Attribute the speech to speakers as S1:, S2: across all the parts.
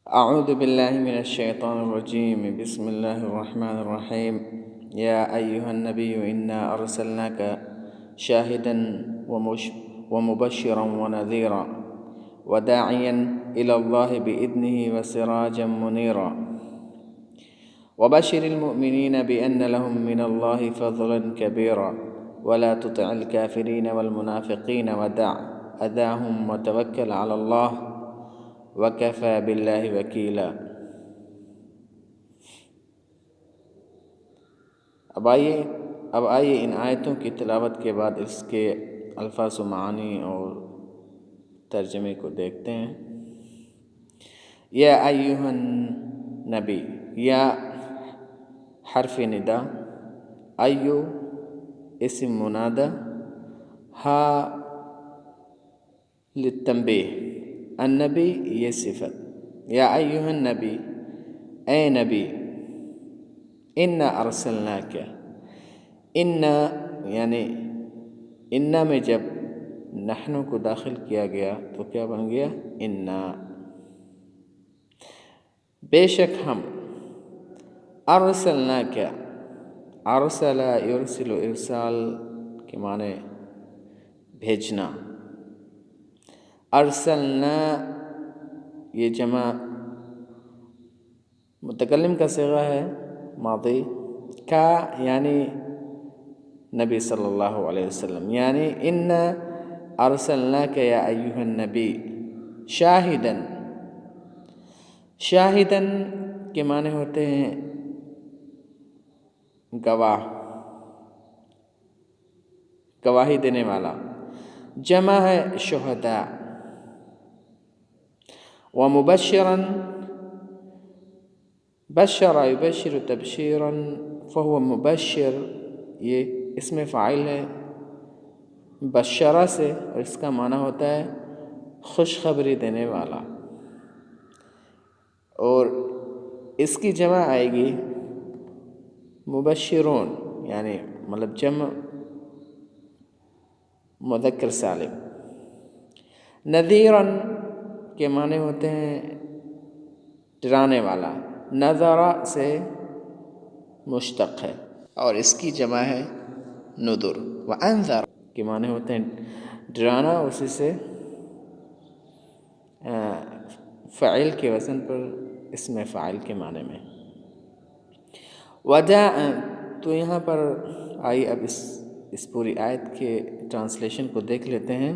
S1: أعوذ بالله من الشيطان الرجيم. بسم الله الرحمن الرحيم. يا أيها النبي إنا أرسلناك شاهدا ومبشرا ونذيرا وداعيا إلى الله بإذنه وسراجا منيرا وبشر المؤمنين بأن لهم من الله فضلا كبيرا ولا تطع الكافرين والمنافقين ودع أذاهم وتوكل على الله وَكَفَى بِاللَّهِ وَكِيلًا۔ اب آئیے ان آیتوں کی تلاوت کے بعد اس کے الفاظ و معانی اور ترجمے کو دیکھتے ہیں۔ یا ایھا النبی، یا حرف ندا، ایو اسم منادى، ہا للتنبیہ، النبی یہ صفت۔ یا ایھا النبی، اے نبی، انا ارسلناک، انا یعنی انا میں جب نحن کو داخل کیا گیا تو کیا بن گیا؟ انا، بے شک ہم، ارسلناک، ارسل یرسل ارسال کے معنی بھیجنا، ارسلنا یہ جمع متکلم کا صیغہ ہے ماضی کا، یعنی نبی صلی اللہ علیہ وسلم، یعنی انا ارسلناک یا ایھا النبی شاہداً۔ شاہداً کے معنی ہوتے ہیں گواہ، گواہی دینے والا، جمع ہے شہداء۔ ومبشراً، بشر یبشر تبشیراً فهو مبشر، یہ اسم فاعل ہے بشرہ سے، اور اس کا معنی ہوتا ہے خوشخبری دینے والا، اور اس کی جمع آئے گی مبشرون، یعنی مطلب جمع مذکر سالم۔ نذیراً کے معنی ہوتے ہیں ڈرانے والا، نذر سے مشتق ہے اور اس کی جمع ہے نذر۔ وانذر کے معنی ہوتے ہیں ڈرانا، اسی سے فعل کے وزن پر اسم فاعل کے معنی میں۔ وداعا، تو یہاں پر آئی اب اس پوری آیت کے ٹرانسلیشن کو دیکھ لیتے ہیں۔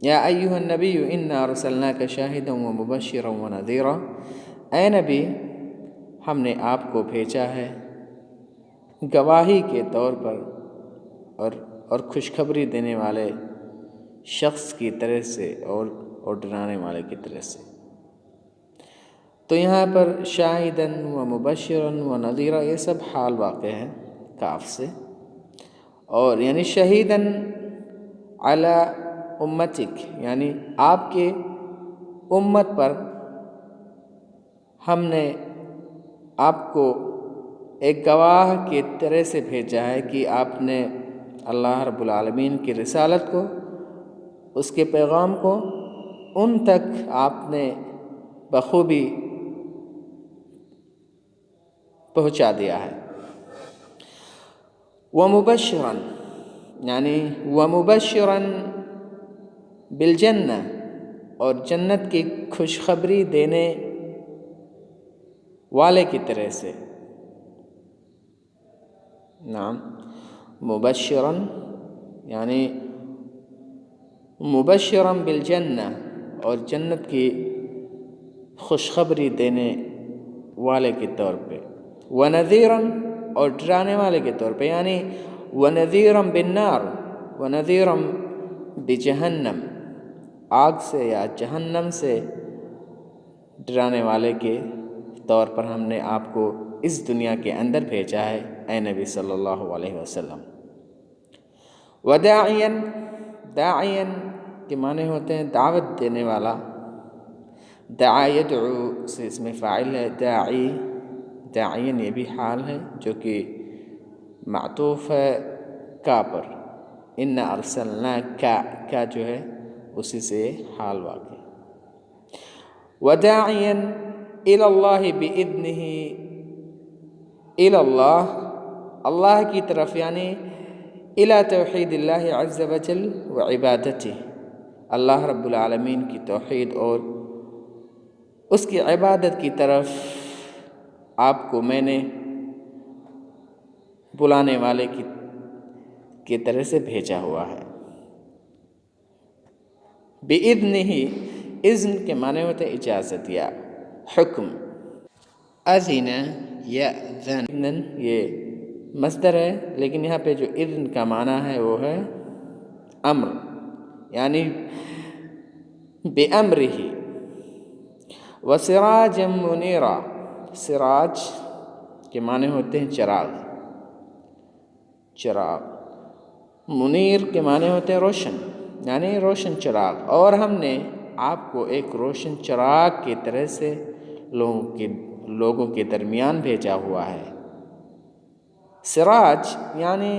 S1: یا ایھا النبی انا ارسلناک شاہدا ومبشرا ونذیرا، اے نبی ہم نے آپ کو بھیجا ہے گواہی کے طور پر اور خوشخبری دینے والے شخص کی طرح سے اور ڈرانے والے کی طرح سے۔ تو یہاں پر شاہداً و مبشراً و نذیرا یہ سب حال واقع ہے کاف سے، اور یعنی شہیداً علی امتک، یعنی آپ کے امت پر ہم نے آپ کو ایک گواہ کی طرح سے بھیجا ہے کہ آپ نے اللہ رب العالمین کی رسالت کو، اس کے پیغام کو ان تک آپ نے بخوبی پہنچا دیا ہے۔ ومبشراً، یعنی ومبشراً بالجنہ، اور جنت کی خوشخبری دینے والے کی طرح سے۔ نعم، مبشراً یعنی مبشراً بالجنہ، اور جنت کی خوشخبری دینے والے کے طور پہ۔ ونذیراً، اور ڈرانے والے کے طور پہ، یعنی ونذیراً بالنار ونذیراً بجہنم، آگ سے یا جہنم سے ڈرانے والے کے طور پر ہم نے آپ کو اس دنیا کے اندر بھیجا ہے اے نبی صلی اللہ علیہ وسلم۔ وداعیاً، داعیاً کے معنی ہوتے ہیں دعوت دینے والا، دعا یدعو سے اسم فاعل ہے، داعی، داعیاً یہ بھی حال ہے جو کہ معطوف ہے کا پر، انا ارسلناک، کا جو ہے اسی سے حال واقع۔ وداعیاً الی اللہ بإذنہ، الی اللہ، اللہ کی طرف، یعنی الی توحید اللہ عز وجل و عبادتہ، اللہ رب العالمین کی توحید اور اس کی عبادت کی طرف آپ کو میں نے بلانے والے کی طرح سے بھیجا ہوا ہے۔ بِإِذْنِهِ، اذن کے معنی ہوتے ہیں اجازت یا حکم۔ اذن یأذن، یہ مصدر ہے، لیکن یہاں پہ جو اذن کا معنی ہے وہ ہے امر، یعنی بِأَمْرِهِ۔ وَسِرَاجًا مُنِيرًا، سراج کے معنی ہوتے ہیں چراغ، چراغ، منیر کے معنی ہوتے ہیں روشن، یعنی روشن چراغ، اور ہم نے آپ کو ایک روشن چراغ کی طرح سے لوگوں کے درمیان بھیجا ہوا ہے۔ سراج یعنی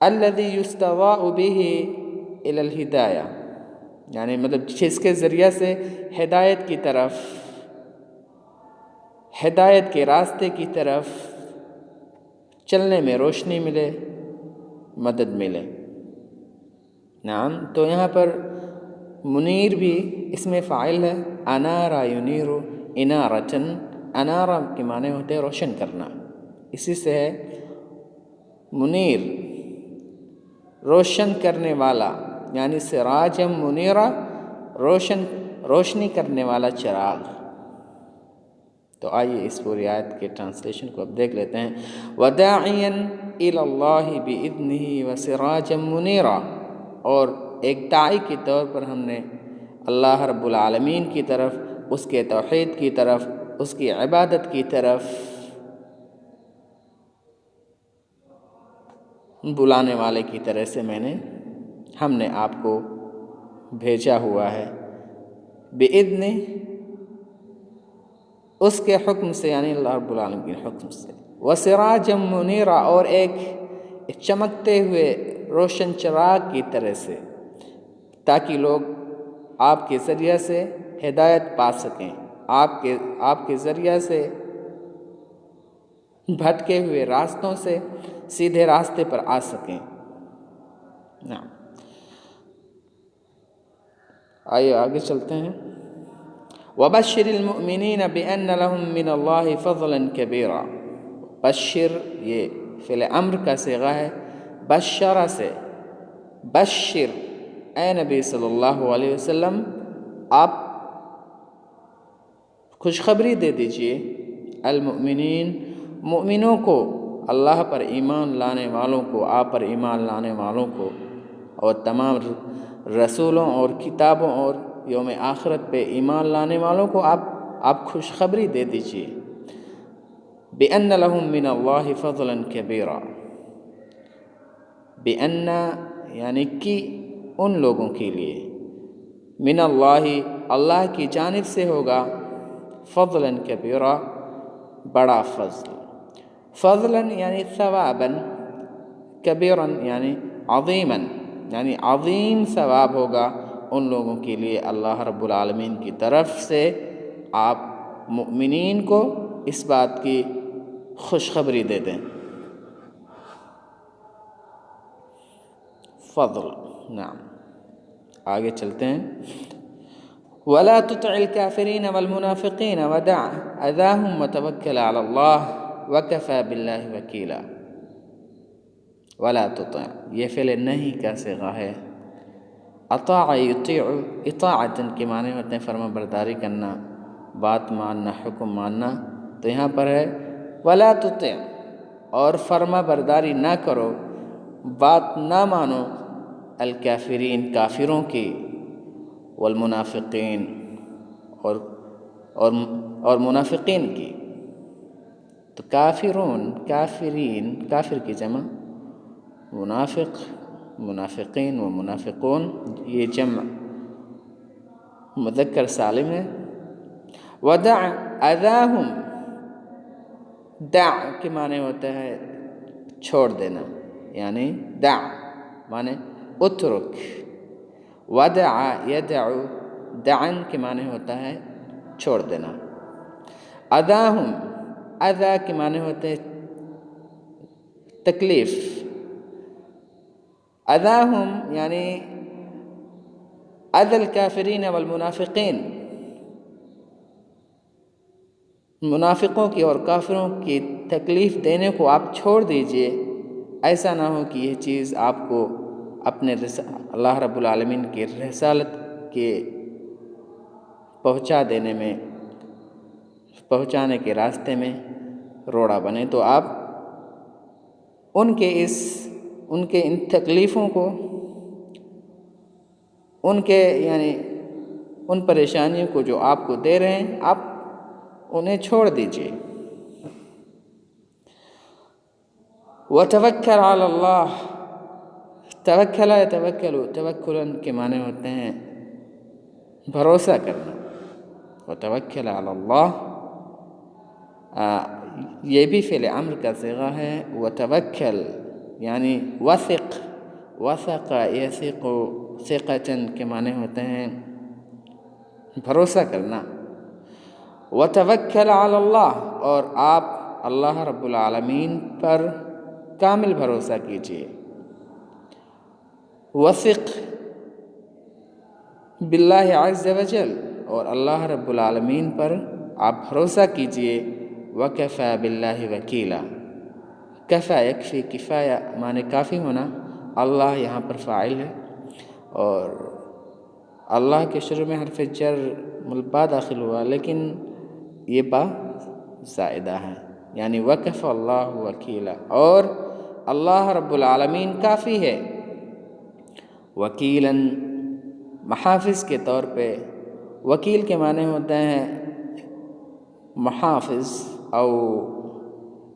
S1: الذي يستضاء به الى الہدایہ، یعنی مطلب جس کے ذریعہ سے ہدایت کی طرف، ہدایت کے راستے کی طرف چلنے میں روشنی ملے، مدد ملے۔ نعم، تو یہاں پر منیر بھی اس میں فاعل ہے، انارا ینیر انارتن، انارا کے معنی ہوتے ہیں روشن کرنا، اسی سے ہے منیر روشن کرنے والا، یعنی سراج منیرہ، روشنی کرنے والا چراغ۔ تو آئیے اس پوری آیت کے ٹرانسلیشن کو اب دیکھ لیتے ہیں۔ وَدَاعِيًا إِلَى اللَّهِ بِإِذْنِهِ وَسِرَاجًا مُنِيرًا، اور ایک داعی کے طور پر ہم نے اللہ رب العالمین کی طرف، اس کے توحید کی طرف، اس کی عبادت کی طرف بلانے والے کی طرح سے ہم نے آپ کو بھیجا ہوا ہے۔ بِإِذْنِ، اس کے حکم سے، یعنی اللہ رب العالمین کے حکم سے۔ وَسِرَاجًا مُنِيرًا، اور ایک چمکتے ہوئے روشن چراغ کی طرح سے، تاکہ لوگ آپ کے ذریعہ سے ہدایت پا سکیں، آپ کے ذریعہ سے بھٹکے ہوئے راستوں سے سیدھے راستے پر آ سکیں۔ نعم، آئیے آگے چلتے ہیں۔ وَبَشِّرِ الْمُؤْمِنِينَ بِأَنَّ لَهُم مِّنَ اللَّهِ فَضْلًا كَبِيرًا، بشر یہ فعل امر کا صیغہ ہے، بشر سے، بشر، اے نبی صلی اللہ علیہ وسلم آپ خوشخبری دے دیجئے، المؤمنین، مؤمنوں کو، اللہ پر ایمان لانے والوں کو، آپ پر ایمان لانے والوں کو، اور تمام رسولوں اور کتابوں اور یوم آخرت پہ ایمان لانے والوں کو آپ خوشخبری دے دیجئے۔ بِأَنَّ لَهُم مِّنَ اللَّهِ فَضْلًا كَبِيرًا، بِأَنَّ یعنی کہ ان لوگوں کے لیے، من اللہ، اللہ کی جانب سے ہوگا، فضلاً کبیرا، بڑا فضل، فضلاً یعنی ثواباً، کبیراً یعنی عظیماً، یعنی عظیم ثواب ہوگا ان لوگوں کے لیے اللہ رب العالمین کی طرف سے۔ آپ مؤمنین کو اس بات کی خوشخبری دے دیں۔ فضل، نعم، آگے چلتے ہیں۔ وَلَا تُطِعِ الْكَافِرِينَ وَالْمُنَافِقِينَ وَدَعْ أَذَاهُمْ وَتَوَكَّلْ عَلَى اللَّهِ وَكَفَى بِاللَّهِ وَكِيلًا۔ وَلَا تُطِعْ، یہ فعل نہیں کا صیغہ ہے۔ اطاع یطیع، اطاعتاً کے معنی ہوتے ہیں فرما برداری کرنا، بات ماننا، حکم ماننا، تو یہاں پر ہے وَلَا تُطِعْ، اور فرما برداری نہ کرو، بات نہ مانو، الکافرین، کافروں کی، والمنافقین، اور منافقین کی۔ تو کافرون، کافرین، کافر کی جمع، منافق، منافقین و منافقون، یہ جمع مذکر سالم ہے۔ ودع اذاہم، دع کے معنی ہوتا ہے چھوڑ دینا، یعنی دع معنی اترک، ودع یدع، دعن کے معنی ہوتا ہے چھوڑ دینا۔ اذاہم، اذا کے معنی ہوتے ہیں تکلیف، اذاہم یعنی اذى الکافرین والمنافقین، منافقوں کی اور کافروں کی تکلیف دینے کو آپ چھوڑ دیجئے۔ ایسا نہ ہو کہ یہ چیز آپ کو اپنے اللہ رب العالمین کی رسالت کے پہنچانے کے راستے میں روڑا بنے، تو آپ ان کے ان تکلیفوں کو، ان کے یعنی ان پریشانیوں کو جو آپ کو دے رہے ہیں، آپ انہیں چھوڑ دیجئے۔ وَتَوَكَّلْ عَلَى اللَّهِ، توکل یتوکل، توکلاً کے معنی ہوتے ہیں بھروسہ کرنا۔ وَتَوَكَّلْ عَلَى اللَّهِ، یہ بھی فعل امر کا صیغہ ہے۔ وَتَوَكَّل یعنی وثق، وثق یثق ثقةً کے معنی ہوتے ہیں بھروسہ کرنا۔ وَتَوَكَّلْ عَلَى اللَّهِ، اور آپ اللہ رب العالمین پر کامل بھروسہ کیجئے۔ وثق باللہ عز وجل، اور اللہ رب العالمین پر آپ بھروسہ کیجئے۔ وَكَفَى بِاللَّهِ وَكِيلًا، کفا یکفی، کفایہ معنی کافی ہونا، اللہ یہاں پر فاعل ہے، اور اللہ کے شروع میں حرف جر با داخل ہوا، لیکن یہ با زائدہ ہے، یعنی وَكَفَى اللَّهُ وَكِيلًا، اور اللہ رب العالمین کافی ہے۔ وکیلاً محافظ کے طور پہ، وکیل کے معنی ہوتے ہیں محافظ او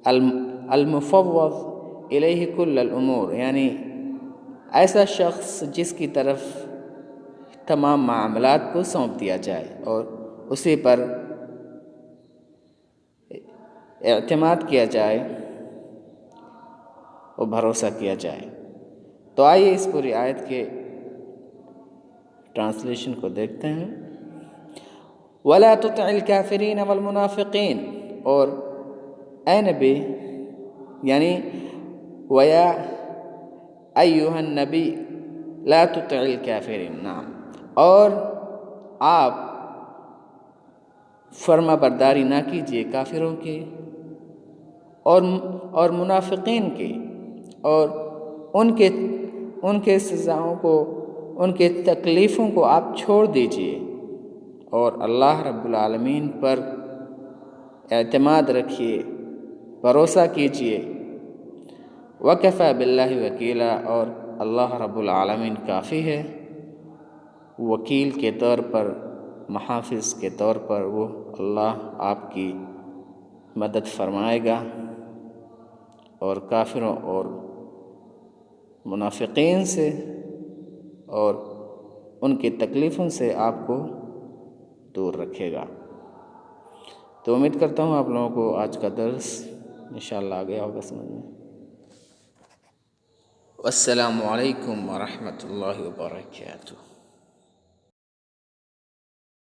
S1: المفوض الیہ کل الامور، یعنی ایسا شخص جس کی طرف تمام معاملات کو سونپ دیا جائے اور اسی پر اعتماد کیا جائے اور بھروسہ کیا جائے۔ تو آئیے اس پوری آیت کے ٹرانسلیشن کو دیکھتے ہیں۔ وَلَا تُطِعِ الْكَافِرِينَ وَالْمُنَافِقِينَ، اور اے نبی یعنی وَيَا أَيُّهَا النَّبِيُّ لَا تُطِعِ الْكَافِرِينَ، نعم، اور آپ فرما برداری نہ کیجیے کافروں کی اور منافقین کی، اور ان کے سزاؤں کو، ان کے تکلیفوں کو آپ چھوڑ دیجئے اور اللہ رب العالمین پر اعتماد رکھیے، بھروسہ کیجئے۔ وَكَفَى بِاللَّهِ وَكِيلًا، اور اللہ رب العالمین کافی ہے وکیل کے طور پر، محافظ کے طور پر، وہ اللہ آپ کی مدد فرمائے گا اور کافروں اور منافقین سے اور ان کی تکلیفوں سے آپ کو دور رکھے گا۔ تو امید کرتا ہوں آپ لوگوں کو آج کا درس انشاءاللہ آ گیا ہوگا سمجھ میں۔ والسلام علیکم ورحمۃ اللہ وبرکاتہ۔